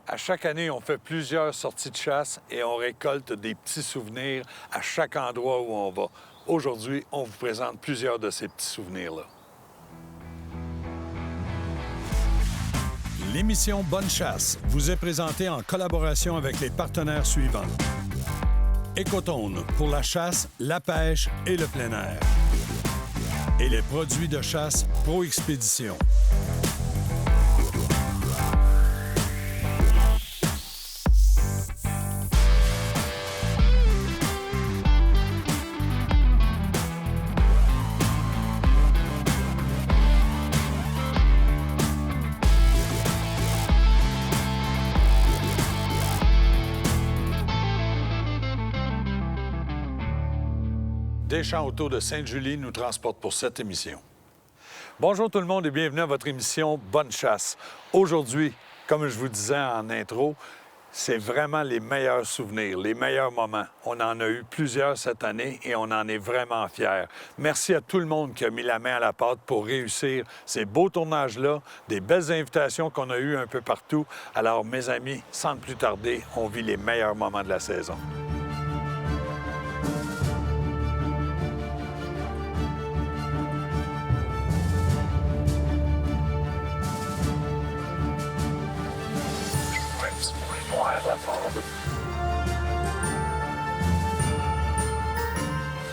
À chaque année, on fait plusieurs sorties de chasse et on récolte des petits souvenirs à chaque endroit où on va. Aujourd'hui, on vous présente plusieurs de ces petits souvenirs-là. L'émission Bonne Chasse vous est présentée en collaboration avec les partenaires suivants. Ecotone pour la chasse, la pêche et le plein air. Et les produits de chasse Pro Expédition. Deschamps Auto de Sainte-Julie nous transporte pour cette émission. Bonjour tout le monde et bienvenue à votre émission Bonne Chasse. Aujourd'hui, comme je vous disais en intro, c'est vraiment les meilleurs souvenirs, les meilleurs moments. On en a eu plusieurs cette année et on en est vraiment fiers. Merci à tout le monde qui a mis la main à la pâte pour réussir ces beaux tournages-là, des belles invitations qu'on a eues un peu partout. Alors, mes amis, sans plus tarder, on vit les meilleurs moments de la saison.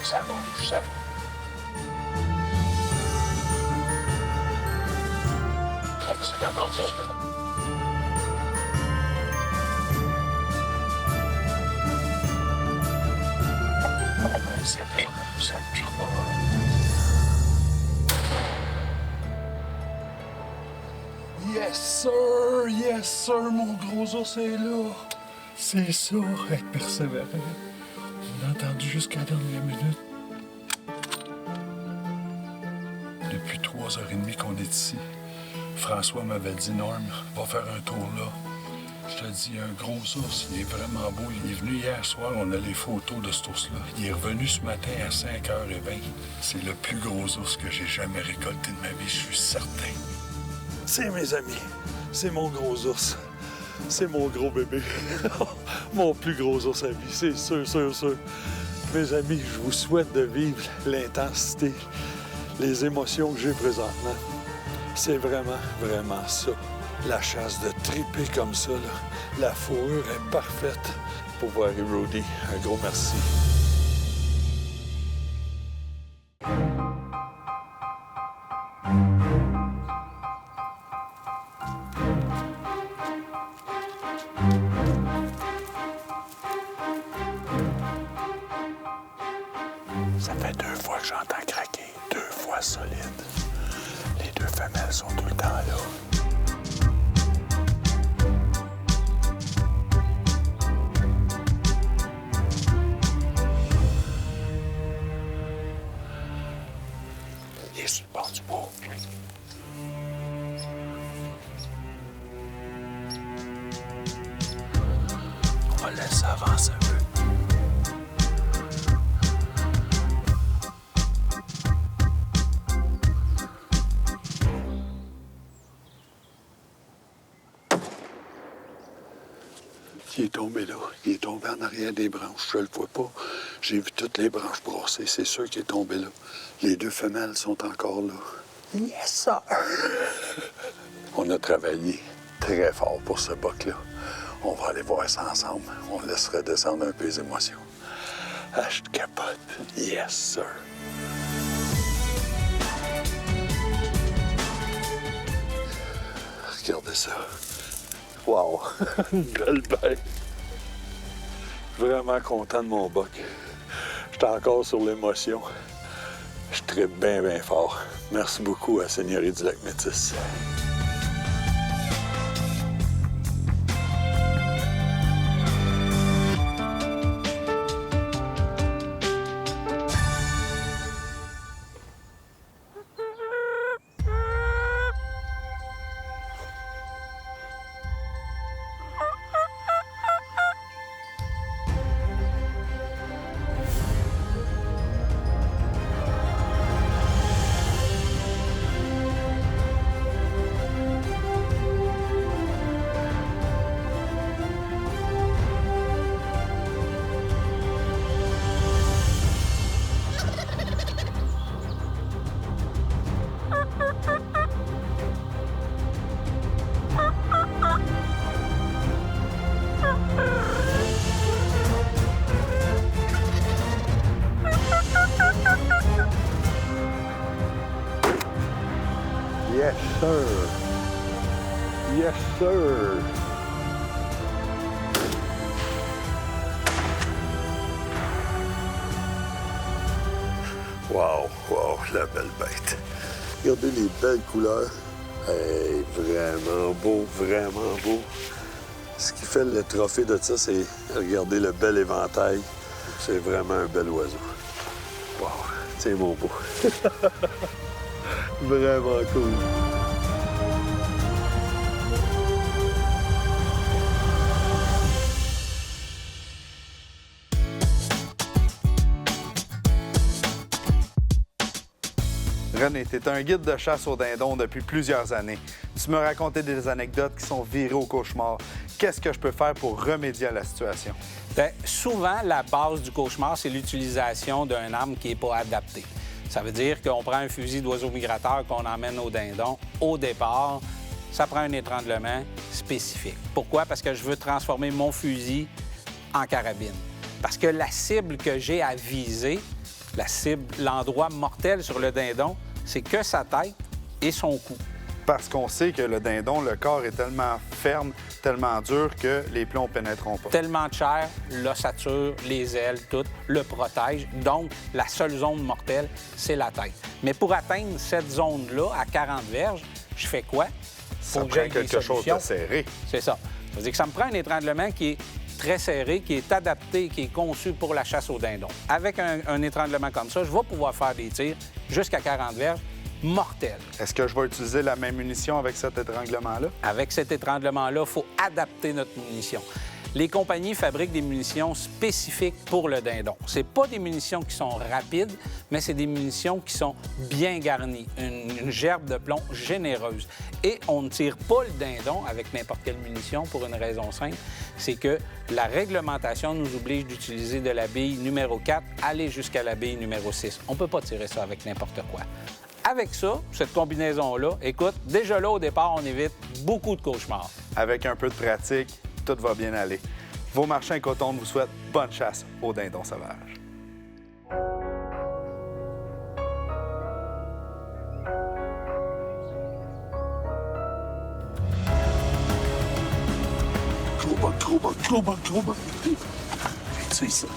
Ça bouge, ça bouge. C'est important. Yes sir, mon gros ours est là. C'est ça, être persévérant. On a entendu jusqu'à la dernière minute. Depuis 3h30 qu'on est ici. François m'avait dit, Norm, va faire un tour là. Je te dis, un gros ours, il est vraiment beau. Il est venu hier soir, on a les photos de cet ours-là. Il est revenu ce matin à 5h20. C'est le plus gros ours que j'ai jamais récolté de ma vie, je suis certain. C'est mes amis, c'est mon gros ours. C'est mon gros bébé. Mon plus gros ours à vie, c'est sûr. Mes amis, je vous souhaite de vivre l'intensité, les émotions que j'ai présentement. C'est vraiment ça. La chasse de triper comme ça, là. La fourrure est parfaite pour voir Rudy. Un gros merci. Ça fait 2 fois que j'entends craquer, 2 fois solide. Les 2 femelles sont tout le temps là. Il est sur le bord du bois. On va le laisser avancer un peu. Il est tombé là. Il est tombé en arrière des branches. Je le vois pas. J'ai vu toutes les branches brassées. C'est sûr qu'il est tombé là. Les 2 femelles sont encore là. Yes, sir! On a travaillé très fort pour ce buck-là. On va aller voir ça ensemble. On laisse redescendre un peu les émotions. Ah, je capote. Yes, sir! Regardez ça. Wow! Une belle bête! Vraiment content de mon buck. J'étais encore sur l'émotion. Je tripe bien fort. Merci beaucoup à Seigneurie du Lac-Métis. Wow, wow, la belle bête. Regardez les belles couleurs. Hey, vraiment beau, vraiment beau. Ce qui fait le trophée de ça, c'est regarder le bel éventail. C'est vraiment un bel oiseau. Wow, tiens mon beau. Vraiment cool. René, tu es un guide de chasse au dindon depuis plusieurs années. Tu me racontais des anecdotes qui sont virées au cauchemar. Qu'est-ce que je peux faire pour remédier à la situation? Bien, souvent, la base du cauchemar, c'est l'utilisation d'une arme qui n'est pas adaptée. Ça veut dire qu'on prend un fusil d'oiseau migrateur qu'on emmène au dindon. Au départ, ça prend un étranglement spécifique. Pourquoi? Parce que je veux transformer mon fusil en carabine. Parce que la cible que j'ai à viser, la cible, l'endroit mortel sur le dindon, c'est que sa tête et son cou. Parce qu'on sait que le dindon, le corps est tellement ferme, tellement dur que les plombs ne pénétreront pas. Tellement de chair, l'ossature, les ailes, tout, le protège. Donc, la seule zone mortelle, c'est la tête. Mais pour atteindre cette zone-là, à 40 verges, je fais quoi? Ça prend quelque chose de serré. C'est ça. Ça veut dire que ça me prend un étranglement qui est très serré, qui est adapté, qui est conçu pour la chasse au dindon. Avec un étranglement comme ça, je vais pouvoir faire des tirs jusqu'à 40 verges mortels. Est-ce que je vais utiliser la même munition avec cet étranglement-là? Avec cet étranglement-là, il faut adapter notre munition. Les compagnies fabriquent des munitions spécifiques pour le dindon. C'est pas des munitions qui sont rapides, mais c'est des munitions qui sont bien garnies, une gerbe de plomb généreuse. Et on ne tire pas le dindon avec n'importe quelle munition pour une raison simple, c'est que la réglementation nous oblige d'utiliser de la bille numéro 4, aller jusqu'à la bille numéro 6. On peut pas tirer ça avec n'importe quoi. Avec ça, cette combinaison-là, écoute, déjà là, au départ, on évite beaucoup de cauchemars. Avec un peu de pratique, tout va bien aller. Vos marchands Coton vous souhaitent bonne chasse au dindon sauvage. Trop bon. C'est ça.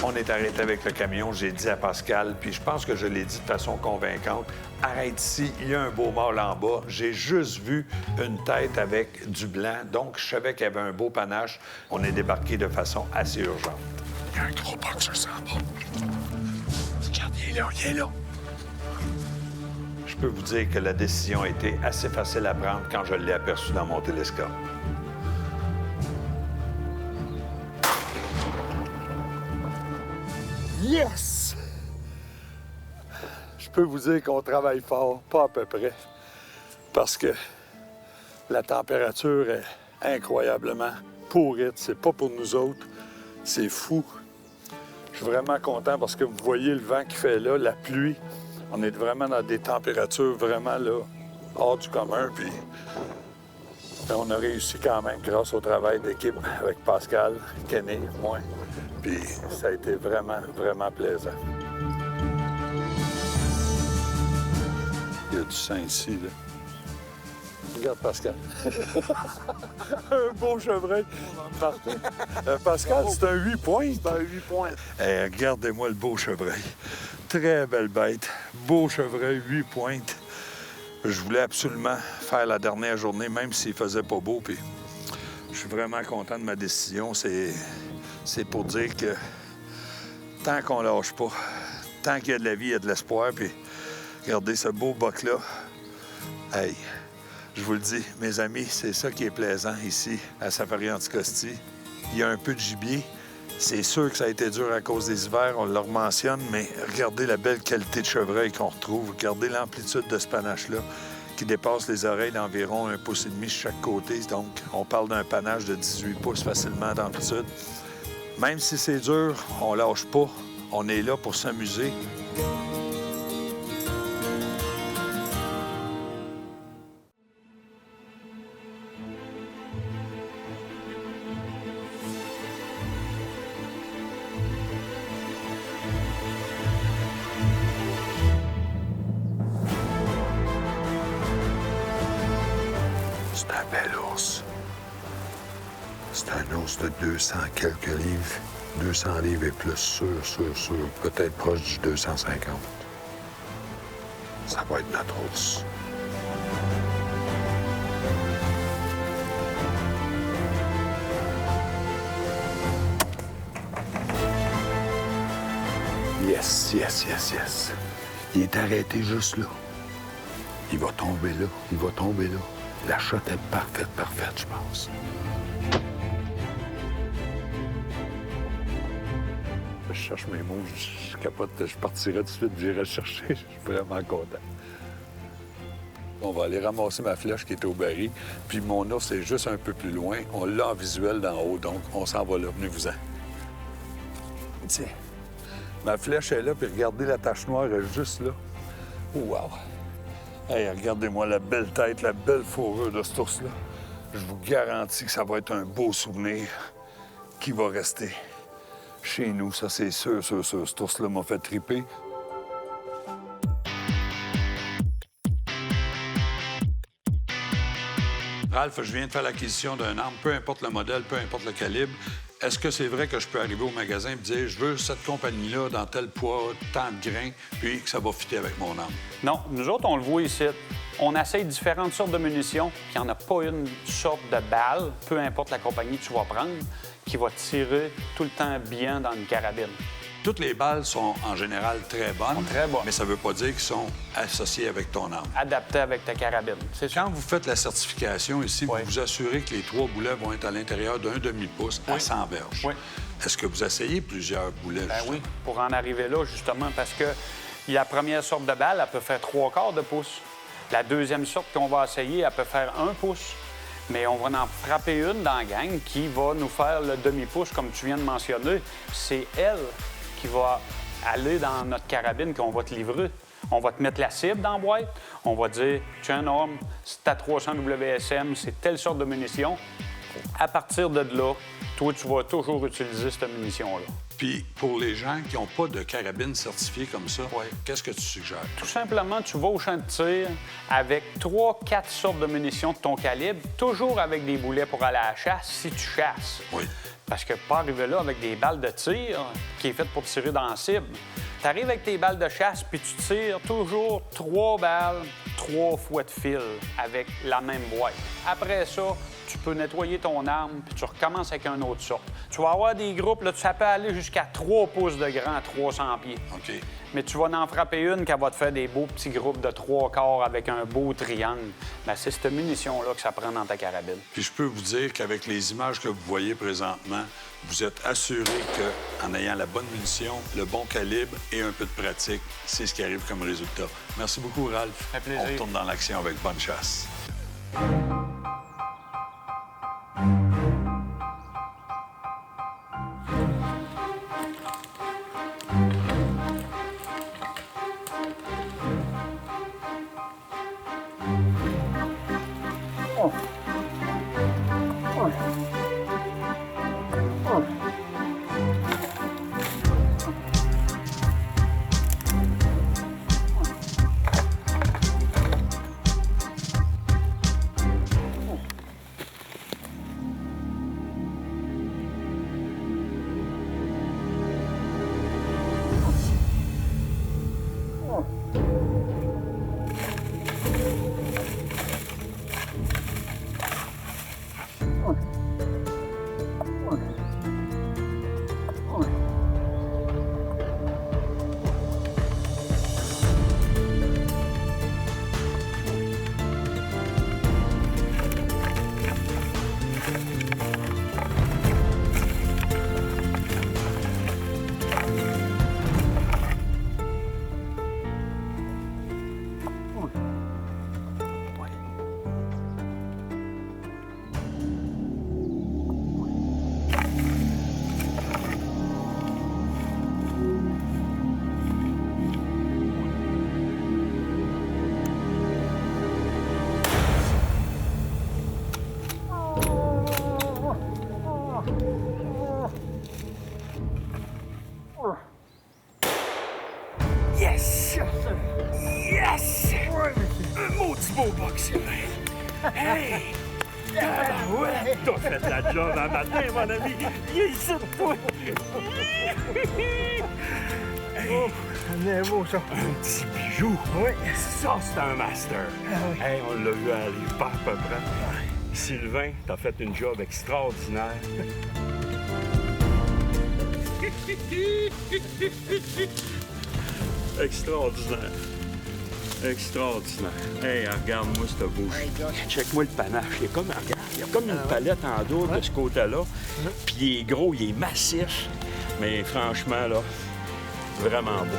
On est arrêté avec le camion, j'ai dit à Pascal, puis je pense que je l'ai dit de façon convaincante, arrête ici, il y a un beau mâle en bas. J'ai juste vu une tête avec du blanc, donc je savais qu'il y avait un beau panache. On est débarqué de façon assez urgente. Il y a un gros boxer sans bas. Regarde, il est là. Je peux vous dire que la décision a été assez facile à prendre quand je l'ai aperçu dans mon télescope. Yes! Je peux vous dire qu'on travaille fort, pas à peu près, parce que la température est incroyablement pourrite. C'est pas pour nous autres, c'est fou. Je suis vraiment content parce que vous voyez le vent qu'il fait là, la pluie. On est vraiment dans des températures vraiment là, hors du commun. Puis on a réussi quand même grâce au travail d'équipe avec Pascal, Kenny, moi. Puis ça a été vraiment, vraiment plaisant. Il y a du sang ici, là. Regarde Pascal. Un beau chevreuil. Parfait. Pascal, c'est un 8 points. C'est un 8 points. Regardez-moi le beau chevreuil. Très belle bête. Beau chevreuil, 8 pointes. Je voulais absolument faire la dernière journée, même s'il faisait pas beau. Puis je suis vraiment content de ma décision. C'est pour dire que tant qu'on lâche pas, tant qu'il y a de la vie, il y a de l'espoir. Puis regardez ce beau boc-là. Hey, je vous le dis, mes amis, c'est ça qui est plaisant ici, à Safari Anticosti. Il y a un peu de gibier. C'est sûr que ça a été dur à cause des hivers, on le mentionne, mais regardez la belle qualité de chevreuil qu'on retrouve. Regardez l'amplitude de ce panache-là qui dépasse les oreilles d'environ 1,5 pouce de chaque côté. Donc, on parle d'un panache de 18 pouces facilement d'amplitude. Même si c'est dur, on lâche pas. On est là pour s'amuser. C'est un bel ours. C'est un ours de 200 quelques livres. 200 livres et plus, sûr. Peut-être proche du 250. Ça va être notre hausse. Yes. Il est arrêté juste là. Il va tomber là. La shot est parfaite, je pense. Je cherche mes mots, je capote, je partirai tout de suite, j'irai le chercher. Je suis vraiment content. On va aller ramasser ma flèche qui est au baril, puis mon ours est juste un peu plus loin. On l'a en visuel d'en haut, donc on s'en va là. Venez-vous-en. Tiens. Ma flèche est là, puis regardez, la tache noire est juste là. Oh, wow! Hey, regardez-moi la belle tête, la belle fourrure de cet ours-là. Je vous garantis que ça va être un beau souvenir qui va rester chez nous. Ça, c'est sûr. Cet ours-là m'a fait triper. Ralph, je viens de faire l'acquisition d'une arme, peu importe le modèle, peu importe le calibre. Est-ce que c'est vrai que je peux arriver au magasin et me dire je veux cette compagnie-là dans tel poids, tant de grains, puis que ça va fitter avec mon arme? Non, nous autres, on le voit ici. On essaye différentes sortes de munitions, puis il n'y en a pas une sorte de balle, peu importe la compagnie que tu vas prendre, qui va tirer tout le temps bien dans une carabine. Toutes les balles sont en général très bonnes, Très bonnes. mais ça ne veut pas dire qu'elles sont associées avec ton arme. Adapté avec ta carabine, c'est ça. Quand vous faites la certification ici, Oui. vous vous assurez que les 3 boulets vont être à l'intérieur d'un demi-pouce à 100 verges. Oui. Est-ce que vous essayez plusieurs boulets? Ben justement? oui, pour en arriver là, justement, parce que la première sorte de balle, elle peut faire 3/4 de pouce. La deuxième sorte qu'on va essayer, elle peut faire 1 pouce. Mais on va en frapper une dans la gang qui va nous faire le demi-pouce, comme tu viens de mentionner. C'est elle qui va aller dans notre carabine qu'on va te livrer. On va te mettre la cible dans la boîte. On va dire, tu es un homme, c'est ta 300 WSM, c'est telle sorte de munition. À partir de là, toi, tu vas toujours utiliser cette munition-là. Puis, pour les gens qui n'ont pas de carabine certifiée comme ça, Oui. qu'est-ce que tu suggères? Tout simplement, tu vas au champ de tir avec 3-4 sortes de munitions de ton calibre, toujours avec des boulets pour aller à la chasse si tu chasses. Oui. Parce que pas arriver là avec des balles de tir qui est faites pour tirer dans la cible. Tu arrives avec tes balles de chasse puis tu tires toujours 3 balles, 3 fois de fil avec la même boîte. Après ça, tu peux nettoyer ton arme puis tu recommences avec une autre sorte. Tu vas avoir des groupes, là, ça peut aller jusqu'à 3 pouces de grand à 300 pieds. OK. Mais tu vas en frapper une qui va te faire des beaux petits groupes de 3/4 avec un beau triangle. Bien, c'est cette munition-là que ça prend dans ta carabine. Puis je peux vous dire qu'avec les images que vous voyez présentement, vous êtes assuré qu'en ayant la bonne munition, le bon calibre et un peu de pratique, c'est ce qui arrive comme résultat. Merci beaucoup, Ralph. Ça fait plaisir. On retourne dans l'action avec Bonne Chasse. Yes! Yes! Un maudit beau buck, Sylvain! Hey! Ouais, t'as fait la job un matin, mon ami. Il est ici, toi. Oh, c'est beau, ça. Un petit bijou. Oui. Ça, c'est un master. Ah, oui. Hey, on l'a vu aller pas à peu près. Sylvain, t'as fait une job extraordinaire. Extraordinaire. Extraordinaire. Hey, regarde-moi ce beau. Check-moi le panache. Il y a comme, regarde, il y a comme une palette en double de ce côté-là. Puis il est gros, il est massif. Mais franchement, là, vraiment beau.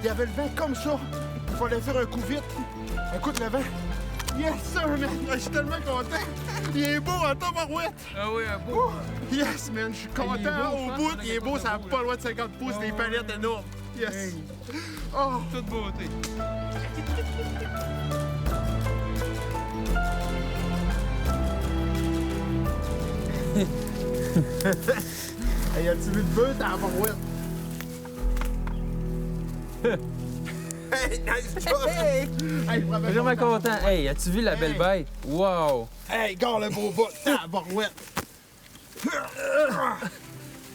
Il y avait le vent comme ça. Il fallait faire un coup vite. Écoute le vent. Yes, sir, man. Je suis tellement content. Il est beau en tabarouette. Ah oui, un beau. Yes, man. Je suis content au bout. Il est beau, ça n'a pas loin de 50 pouces, des palettes énormes. Yes. Hey. Oh. Toute beauté. Hey, as-tu vu le feu, t'as la tabarouette? Hey, nice job! Hey! Hey, Vraiment content. Hey, as-tu vu la belle bête? Wow! Hey, gars, le beau bout, t'as la barouette!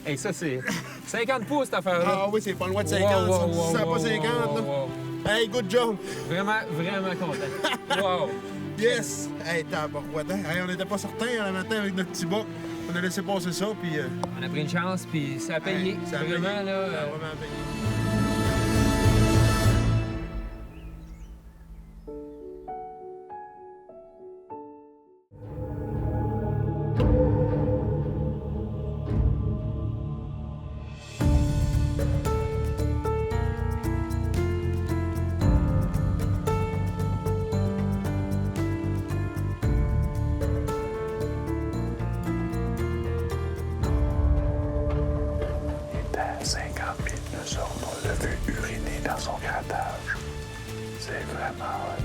Hey, ça, c'est 50 pouces, cette affaire-là. Ah oui, c'est pas loin de 50, Wow, ça. wow, Si ça n'a wow, pas 50, wow, là. wow. Hey, good job! Vraiment, vraiment content. Wow! Yes! Hey, t'as la barouette, hein? Hey, on n'était pas certains le matin avec notre petit bas. On a laissé passer ça, puis... On a pris une chance, puis ça a payé. Hey, ça a vraiment, payé. là... Ça a vraiment payé. À 50 000, nous aurons le vu uriner dans son grattage. C'est vraiment hot.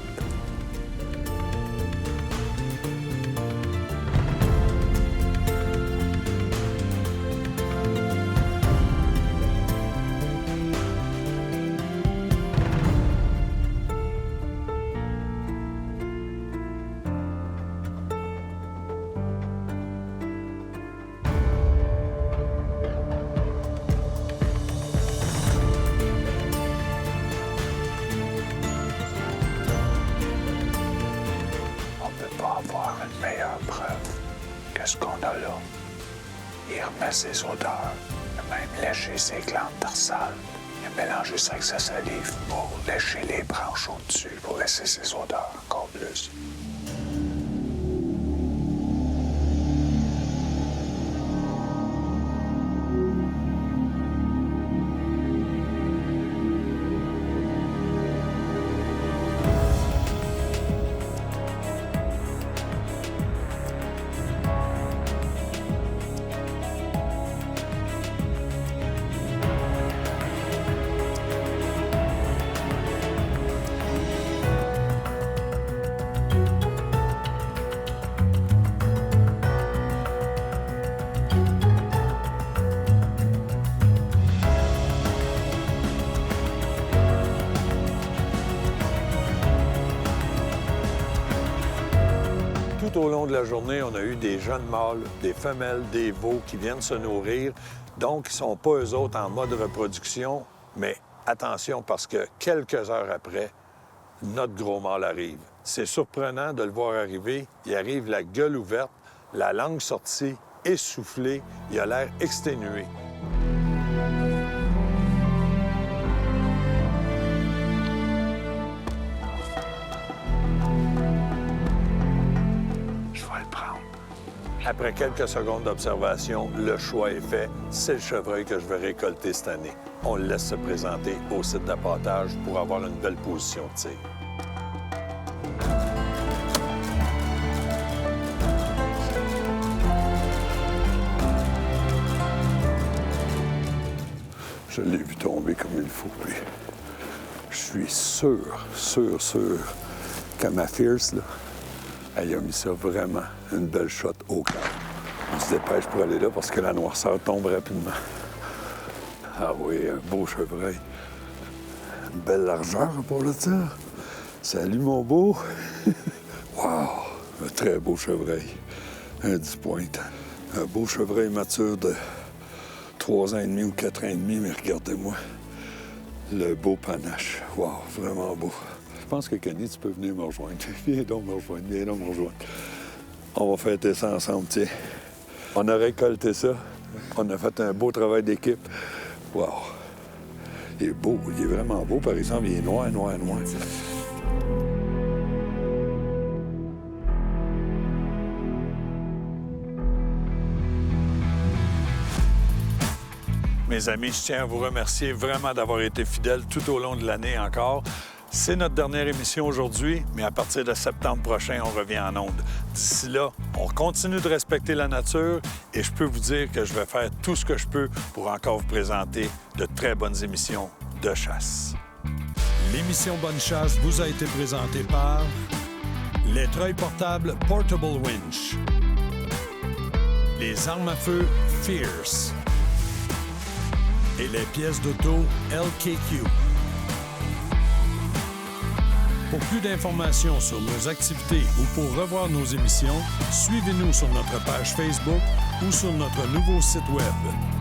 Meilleure preuve que ce qu'on a là. Il remet ses odeurs, il a même léché ses glandes dorsales. Il a mélangé ça avec sa salive pour lécher les branches au-dessus, pour laisser ses odeurs encore plus. tout au long de la journée, on a eu des jeunes mâles, des femelles, des veaux qui viennent se nourrir. Donc, ils ne sont pas eux autres en mode reproduction, mais attention parce que quelques heures après, notre gros mâle arrive. C'est surprenant de le voir arriver. Il arrive la gueule ouverte, la langue sortie, essoufflé, il a l'air exténué. Je vais le prendre. Après quelques secondes d'observation, le choix est fait. C'est le chevreuil que je vais récolter cette année. On le laisse se présenter au site d'appâtage pour avoir une belle position de tir. Je l'ai vu tomber comme il faut, puis je suis sûr qu'à ma Fierce, là, elle a mis ça vraiment une belle shot au cœur. On se dépêche pour aller là parce que la noirceur tombe rapidement. Ah oui, un beau chevreuil. Une belle largeur pour le tir. Salut, mon beau. Wow! Un très beau chevreuil. Un 10 pointes. Un beau chevreuil mature de 3 ans et demi ou 4 ans et demi, mais regardez-moi le beau panache. Wow, vraiment beau. Je pense que Kenny, tu peux venir me rejoindre. Viens donc me rejoindre, viens donc me rejoindre. On va fêter ça ensemble, tiens. On a récolté ça. On a fait un beau travail d'équipe. Wow! Il est beau, il est vraiment beau, par exemple. Il est noir. Mes amis, je tiens à vous remercier vraiment d'avoir été fidèles tout au long de l'année encore. C'est notre dernière émission aujourd'hui, mais à partir de septembre prochain, on revient en ondes. D'ici là, on continue de respecter la nature et je peux vous dire que je vais faire tout ce que je peux pour encore vous présenter de très bonnes émissions de chasse. L'émission Bonne Chasse vous a été présentée par les treuils portables Portable Winch, les armes à feu Fierce et les pièces d'auto LKQ. Pour plus d'informations sur nos activités ou pour revoir nos émissions, suivez-nous sur notre page Facebook ou sur notre nouveau site Web.